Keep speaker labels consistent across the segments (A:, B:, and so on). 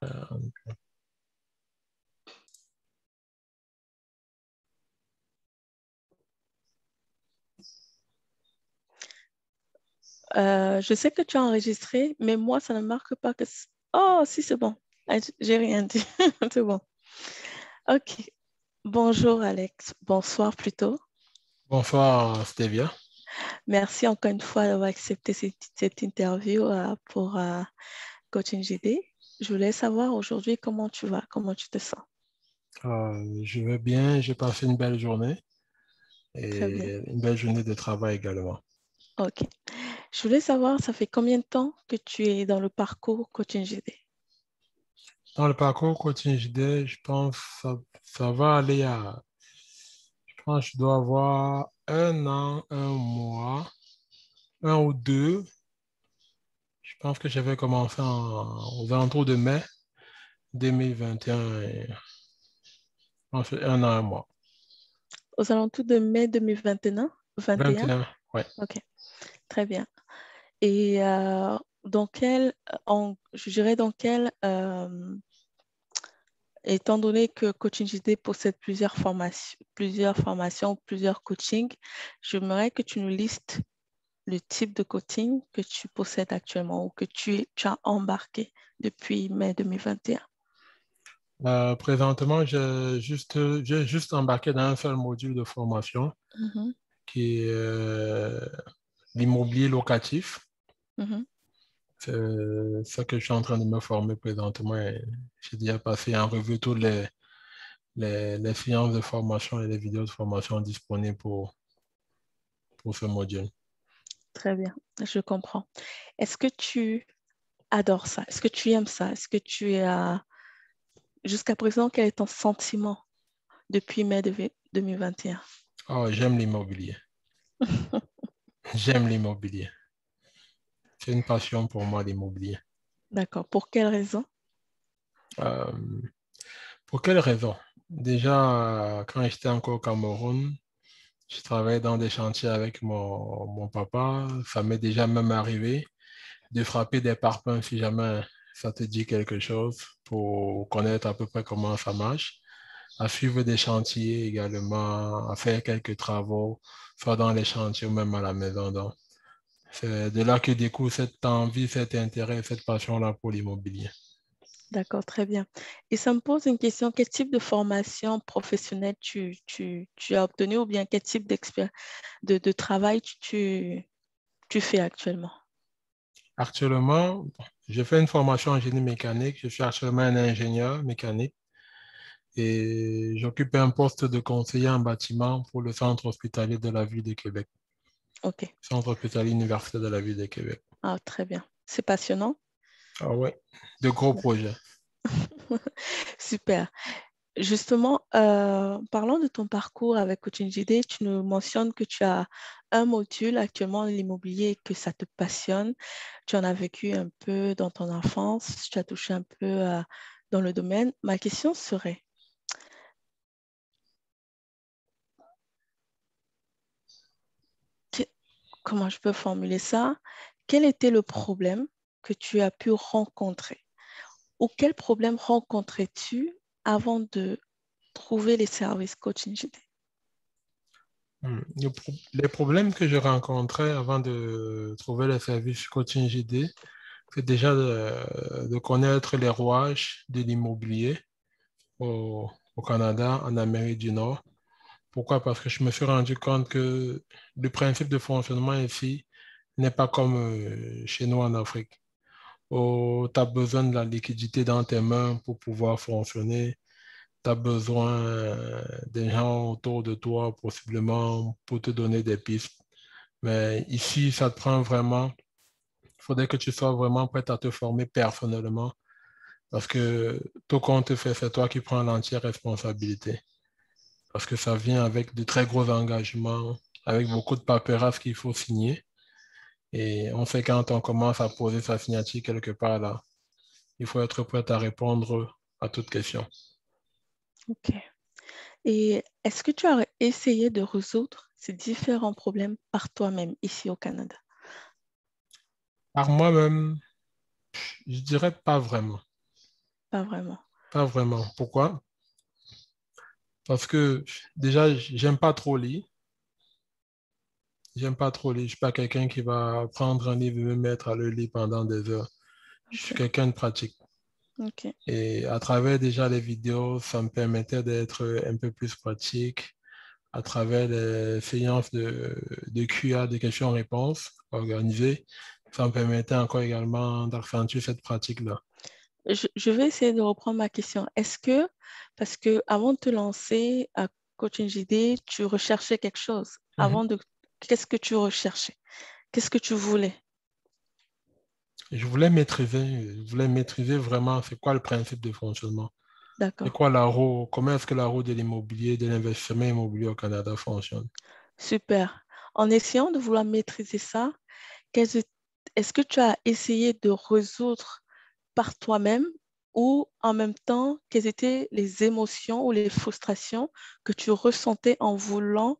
A: Je sais que tu as enregistré, mais moi, ça ne marque pas que... Oh, si, c'est bon. Ah, j'ai rien dit. C'est bon. OK. Bonjour, Alex. Bonsoir plutôt.
B: Bonsoir, Stevia.
A: Merci encore une fois d'avoir accepté cette interview pour Coaching JD. Je voulais savoir aujourd'hui comment tu vas, comment tu te sens.
B: Je vais bien, j'ai passé une belle journée
A: Très bien.
B: et une belle journée de travail également.
A: OK. Je voulais savoir, ça fait combien de temps que tu es dans le parcours Coaching JD?
B: Dans le parcours coaching JD, je pense que ça va aller à, je pense que je dois avoir un an, un mois, un ou deux. Je pense que j'avais commencé aux alentours de mai 2021 et je pense que un an, un mois.
A: Aux alentours de mai 2021? 21?
B: 21, ouais.
A: OK, très bien. Et dans quel, je dirais dans quel, étant donné que Coaching JD possède plusieurs coachings, j'aimerais que tu nous listes le type de coaching que tu possèdes actuellement ou que tu as embarqué depuis mai 2021.
B: Présentement, j'ai juste embarqué dans un seul module de formation
A: Mhm,
B: qui est l'immobilier locatif.
A: mhm.
B: C'est ça que je suis en train de me former présentement. Et j'ai déjà passé en revue toutes les séances de formation et les vidéos de formation disponibles pour ce module.
A: Très bien, je comprends. Est-ce que tu adores ça? Est-ce que tu aimes ça? Est-ce que tu as, jusqu'à présent, quel est ton sentiment depuis mai 2021?
B: Oh, j'aime l'immobilier. J'aime l'immobilier. C'est une passion pour moi, l'immobilier.
A: D'accord. Pour quelle raison?
B: Euh, pour quelle raison? Déjà, quand j'étais encore au Cameroun, je travaillais dans des chantiers avec mon papa. Ça m'est déjà même arrivé de frapper des parpaings si jamais ça te dit quelque chose pour connaître à peu près comment ça marche, à suivre des chantiers également, à faire quelques travaux, soit dans les chantiers ou même à la maison. Donc, c'est de là que découle cette envie, cet intérêt, cette passion-là pour l'immobilier.
A: D'accord, très bien. Et ça me pose une question, quel type de formation professionnelle tu as obtenu ou bien quel type de travail tu fais actuellement?
B: Actuellement, j'ai fait une formation en génie mécanique. Je suis actuellement un ingénieur mécanique et j'occupe un poste de conseiller en bâtiment pour le centre hospitalier de la ville de Québec.
A: OK.
B: Centre hospitalier universitaire de la ville de Québec.
A: Ah, très bien. C'est passionnant.
B: Ah ouais, de gros projets.
A: Super. Justement, parlant de ton parcours avec Coaching JD, tu nous mentionnes que tu as un module actuellement, l'immobilier, et que ça te passionne. Tu en as vécu un peu dans ton enfance, tu as touché un peu dans le domaine. Ma question serait, que- comment je peux formuler ça? Quel était le problème que tu as pu rencontrer? Ou quel problème rencontrais-tu avant de trouver les services Coaching JD?
B: Les problèmes que je rencontrais avant de trouver le service coaching GD, c'est déjà de connaître les rouages de l'immobilier au Canada, en Amérique du Nord. Pourquoi? Parce que je me suis rendu compte que le principe de fonctionnement ici n'est pas comme chez nous en Afrique. Oh, tu as besoin de la liquidité dans tes mains pour pouvoir fonctionner. Tu as besoin des gens autour de toi, possiblement, pour te donner des pistes. Mais ici, ça te prend vraiment, il faudrait que tu sois vraiment prêt à te former personnellement parce que tout compte fait, c'est toi qui prends l'entière responsabilité. Parce que ça vient avec de très gros engagements, avec beaucoup de paperasse qu'il faut signer. Et on sait quand on commence à poser sa signature quelque part là, il faut être prêt à répondre à toute question.
A: OK. Et est-ce que tu as essayé de résoudre ces différents problèmes par toi-même ici au Canada?
B: Par moi-même, je dirais pas vraiment.
A: Pas vraiment.
B: Pas vraiment. Pourquoi? Parce que déjà, j'aime pas trop lire. J'aime pas trop lire. Je suis pas quelqu'un qui va prendre un livre et me mettre à le lire pendant des heures. Je suis
A: OK.
B: quelqu'un de pratique.
A: OK.
B: Et à travers déjà les vidéos, ça me permettait d'être un peu plus pratique. À travers les séances de QA, de questions-réponses organisées, ça me permettait encore également d'accentuer cette pratique-là.
A: Je vais essayer de reprendre ma question. Est-ce que, parce que avant de te lancer à Coaching JD, tu recherchais quelque chose?
B: Mhm.
A: Qu'est-ce que tu recherchais? Qu'est-ce que tu voulais?
B: Je voulais maîtriser vraiment c'est quoi le principe de fonctionnement. C'est
A: D'accord.
B: quoi la roue, comment est-ce que la roue de l'immobilier, de l'investissement immobilier au Canada fonctionne?
A: Super. En essayant de vouloir maîtriser ça, quelles est- est-ce que tu as essayé de résoudre par toi-même ou en même temps, quelles étaient les émotions ou les frustrations que tu ressentais en voulant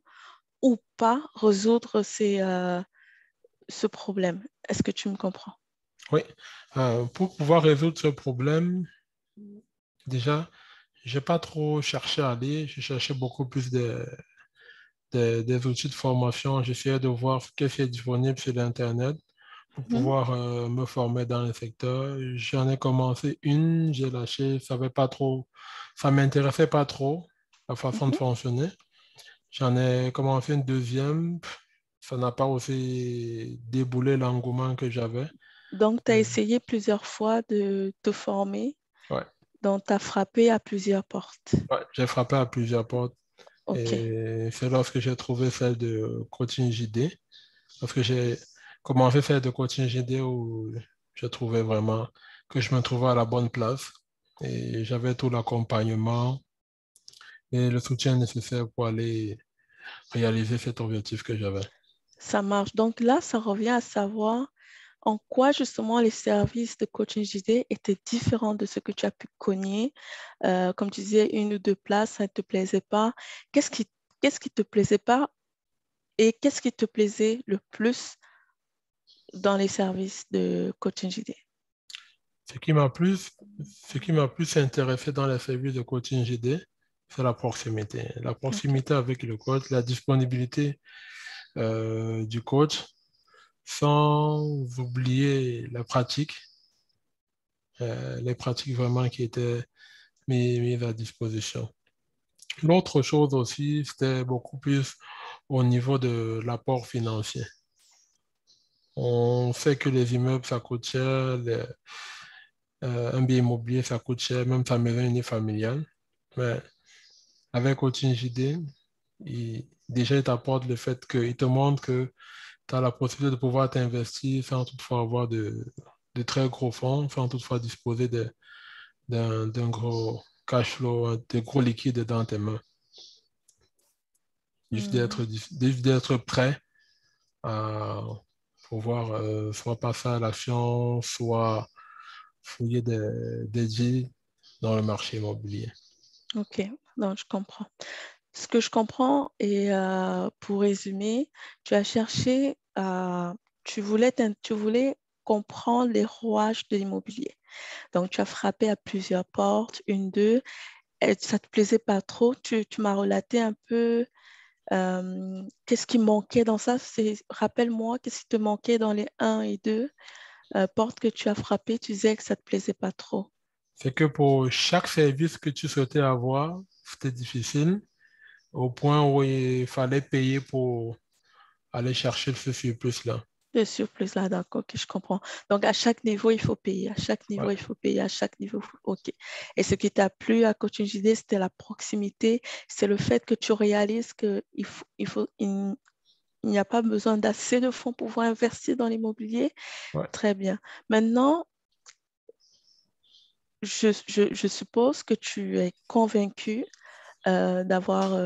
A: ou pas résoudre ce problème? Est-ce que tu me comprends?
B: Oui. Pour pouvoir résoudre ce problème, déjà, j'ai pas trop cherché à aller, je cherchais beaucoup plus des outils de formation. J'essayais de voir ce qui est disponible sur l'Internet pour
A: Mhm,
B: pouvoir me former dans le secteur. J'en ai commencé une, j'ai lâché, ça m'intéressait pas trop, la façon de
A: mhm.
B: fonctionner. J'en ai commencé une deuxième, ça n'a pas aussi déboulé l'engouement que j'avais.
A: Donc, tu as
B: Euh,
A: essayé plusieurs fois de te former,
B: ouais,
A: donc tu as frappé à plusieurs portes.
B: ouais, j'ai frappé à plusieurs portes
A: OK.
B: et c'est lorsque j'ai trouvé celle de coaching JD, parce que j'ai commencé à faire de coaching GD où je trouvais vraiment que je me trouvais à la bonne place et j'avais tout l'accompagnement et le soutien nécessaire pour aller réaliser cet objectif que j'avais.
A: Ça marche. Donc là, ça revient à savoir en quoi justement les services de coaching JD étaient différents de ce que tu as pu connaître. Comme tu disais, une ou deux places, ça ne te plaisait pas. Qu'est-ce qui, qu'est-ce qui te plaisait pas et qu'est-ce qui te plaisait le plus dans les services de coaching JD?
B: Ce qui m'a plus, ce qui m'a plus intéressé dans les services de coaching GD, c'est la proximité. La
A: OK.
B: proximité avec le coach, la disponibilité du coach, sans oublier la pratique, les pratiques vraiment qui étaient mises à disposition. L'autre chose aussi, c'était beaucoup plus au niveau de l'apport financier. On sait que les immeubles, ça coûte cher, un bien immobilier, ça coûte cher, même sa maison unifamiliale. Mais avec Coaching JD, déjà, il t'apporte le fait qu'il te montre que tu as la possibilité de pouvoir t'investir sans toutefois avoir de très gros fonds, sans toutefois disposer d'un gros cash flow, de gros liquides dans tes mains.
A: Hmm.
B: Juste d'être prêt à pouvoir soit passer à l'action, soit fouiller des deals dans le marché immobilier.
A: OK. Donc, je comprends. Ce que je comprends, et pour résumer, tu as cherché, tu voulais comprendre les rouages de l'immobilier. Donc, tu as frappé à plusieurs portes, une, deux, et ça ne te plaisait pas trop. Tu m'as relaté un peu qu'est-ce qui manquait dans ça. Rappelle-moi, qu'est-ce qui te manquait dans les un et 2 portes que tu as frappées. Tu disais que ça ne te plaisait pas trop.
B: C'est que pour chaque service que tu souhaitais avoir, c'était difficile au point où il fallait payer pour aller chercher ce surplus-là.
A: Le surplus là, d'accord, ok, je comprends. Donc, à chaque niveau, il faut payer. À chaque niveau,
B: Ouais.
A: il faut payer. À chaque niveau, ok. Et ce qui t'a plu à Coaching JD, c'était la proximité. C'est le fait que tu réalises il n'y a pas besoin d'assez de fonds pour pouvoir investir dans l'immobilier.
B: Ouais.
A: Très bien. Maintenant, je suppose que tu es convaincu d'avoir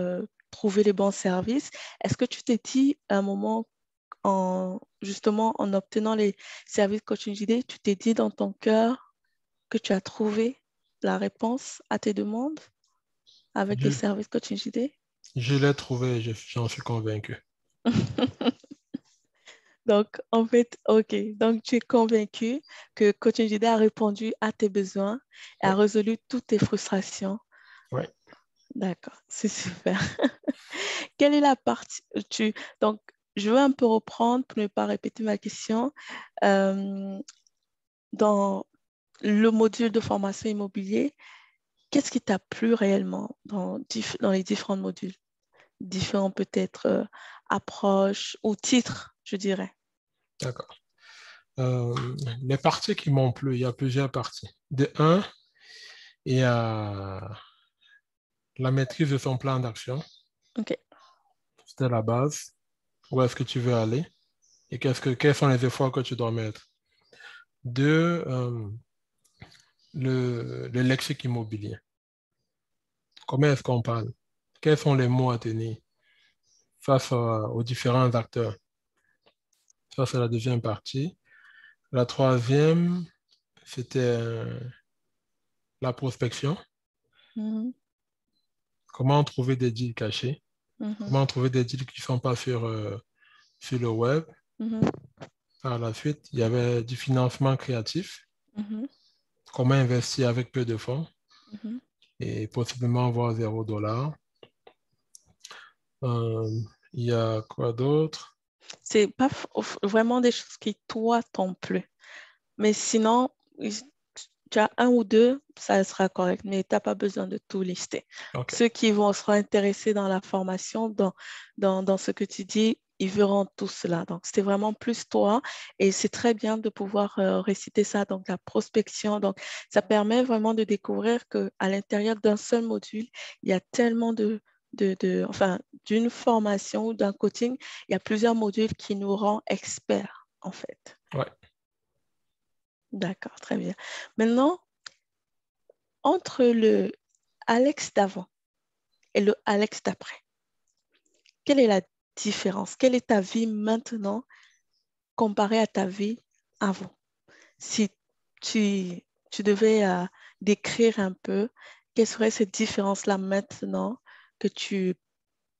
A: trouvé les bons services. Est-ce que tu t'es dit à un moment, justement, en obtenant les services coaching JD, tu t'es dit dans ton cœur que tu as trouvé la réponse à tes demandes avec les
B: Je,
A: services coaching JD?
B: je l'ai trouvé, j'en suis convaincu.
A: Donc, en fait, OK. Donc, tu es convaincu que Coaching JD a répondu à tes besoins et
B: Oui,
A: a résolu toutes tes frustrations.
B: oui,
A: D'accord, c'est super. Quelle est la partie Donc, je veux un peu reprendre pour ne pas répéter ma question. Euh, Dans le module de formation immobilier, qu'est-ce qui t'a plu réellement dans les différents modules? Différents peut-être approches ou titres, je dirais.
B: d'accord. Euh, les parties qui m'ont plu, il y a plusieurs parties. De un, il y a la maîtrise de son plan d'action.
A: OK.
B: C'était la base. Où est-ce que tu veux aller et quels sont les efforts que tu dois mettre. Deux, le lexique immobilier. Comment est-ce qu'on parle? Quels sont les mots à tenir face aux différents acteurs? Ça, c'est la deuxième partie. La troisième, c'était la prospection.
A: Mhm,
B: Comment trouver des deals cachés?
A: mhm,
B: Comment trouver des deals qui ne sont pas sur le web?
A: mhm,
B: Par la suite, il y avait du financement créatif.
A: mhm,
B: Comment investir avec peu de fonds
A: mhm.
B: et possiblement avoir $0. Euh, il y a quoi d'autre?
A: C'est pas vraiment des choses qui, toi, t'ont plu. Mais sinon, tu as un ou deux, ça sera correct, mais tu n'as pas besoin de tout lister.
B: OK.
A: Ceux qui vont se intéresser dans la formation, dans ce que tu dis, ils verront tout cela. Donc, c'était vraiment plus toi et c'est très bien de pouvoir réciter ça. Donc, la prospection, donc, ça permet vraiment de découvrir qu'à l'intérieur d'un seul module, il y a tellement enfin, d'une formation ou d'un coaching, il y a plusieurs modules qui nous rendent experts, en fait.
B: Ouais.
A: D'accord, très bien. Maintenant, entre le Alex d'avant et le Alex d'après, quelle est la différence? Quelle est ta vie maintenant comparée à ta vie avant? Si tu devais décrire un peu, quelle serait cette différence-là maintenant que tu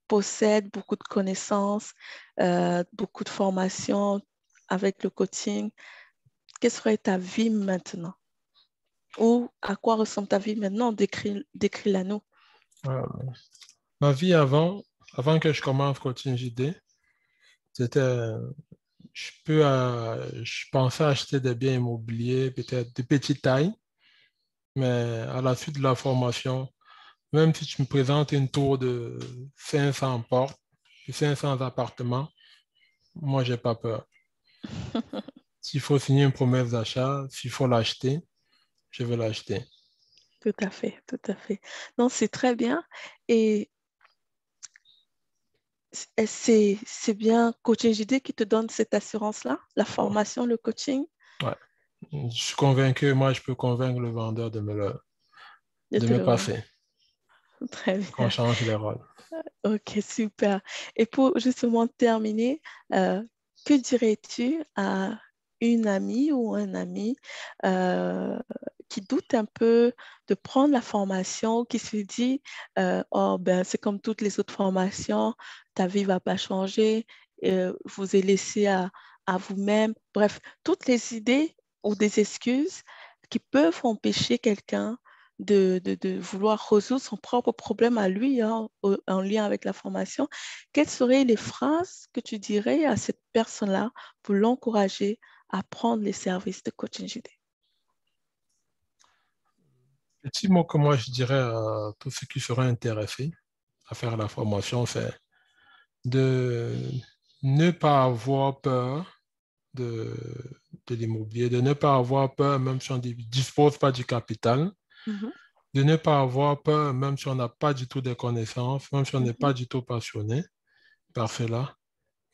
A: possèdes beaucoup de connaissances, beaucoup de formations avec le coaching? Quelle serait ta vie maintenant? Ou à quoi ressemble ta vie maintenant? Décris-la nous.
B: Euh, ma vie avant que je commence Coaching JD, c'était, je pensais acheter des biens immobiliers, peut-être de petite taille, mais à la suite de la formation, même si tu me présentes une tour de 500 portes, de 500 appartements, moi, j'ai pas peur. S'il faut signer une promesse d'achat, s'il faut l'acheter, je vais l'acheter.
A: Tout à fait, tout à fait. Non, c'est très bien. Et c'est bien Coaching JD qui te donne cette assurance-là, la
B: Bon,
A: formation, le coaching,
B: ouais. Je suis convaincu, moi, je peux convaincre le vendeur
A: de
B: de
A: te
B: me
A: le vendre.
B: passer,
A: Très
B: qu'on
A: bien.
B: change les rôles.
A: Ok, super. Et pour justement terminer, euh, que dirais-tu à une amie ou un ami euh, qui doute un peu de prendre la formation, qui se dit, oh ben c'est comme toutes les autres formations, ta vie va pas changer, vous êtes laissé à vous-même. Bref, toutes les idées ou des excuses qui peuvent empêcher quelqu'un de vouloir résoudre son propre problème à lui, hein, en lien avec la formation, quelles seraient les phrases que tu dirais à cette personne-là pour l'encourager à prendre les services de coaching JD?
B: Petit mot que moi, je dirais à tous ceux qui seraient intéressés à faire la formation, c'est de ne pas avoir peur de, de l'immobilier, de ne pas avoir peur même si on ne dispose pas du capital,
A: Mhm,
B: de ne pas avoir peur même si on n'a pas du tout de connaissances, même si on n'est
A: mhm,
B: pas du tout passionné par cela,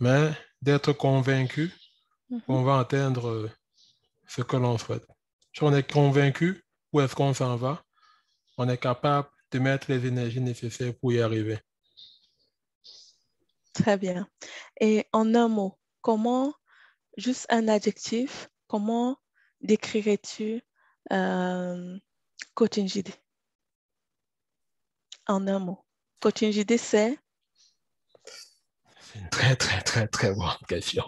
B: mais d'être convaincu
A: mhm.
B: qu'on va atteindre ce que l'on souhaite. Si on est convaincu où est-ce qu'on s'en va, on est capable de mettre les énergies nécessaires pour y arriver.
A: Très bien. Et en un mot, juste un adjectif, comment décrirais-tu euh, coaching JD? En un mot. Coaching JD, c'est?
B: C'est une très, très, très, très bonne question.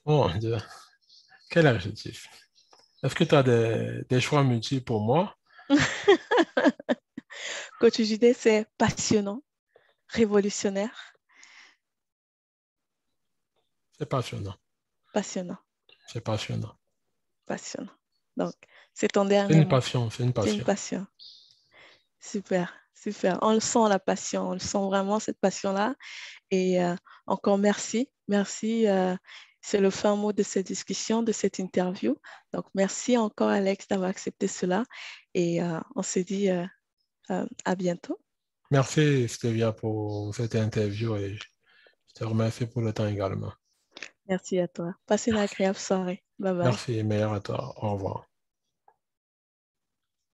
B: Oh mon Dieu, quel adjectif? Est-ce que tu as des choix multiples pour moi?
A: Coach JD, c'est passionnant, révolutionnaire,
B: C'est passionnant.
A: passionnant,
B: C'est passionnant.
A: passionnant. Donc, c'est ton
B: C'est
A: dernier
B: une
A: mot.
B: passion, c'est une
A: C'est une
B: passion.
A: passion. Super, super. On le sent, la passion. On le sent vraiment, cette passion-là. Et encore merci. Merci. C'est le fin mot de cette discussion, de cette interview. Donc, merci encore, Alex, d'avoir accepté cela. Et on se dit à bientôt.
B: Merci, Stevia, pour cette interview et je te remercie pour le temps également.
A: Merci à toi. Passe une agréable soirée. Bye bye.
B: Merci, meilleur à toi. Au revoir.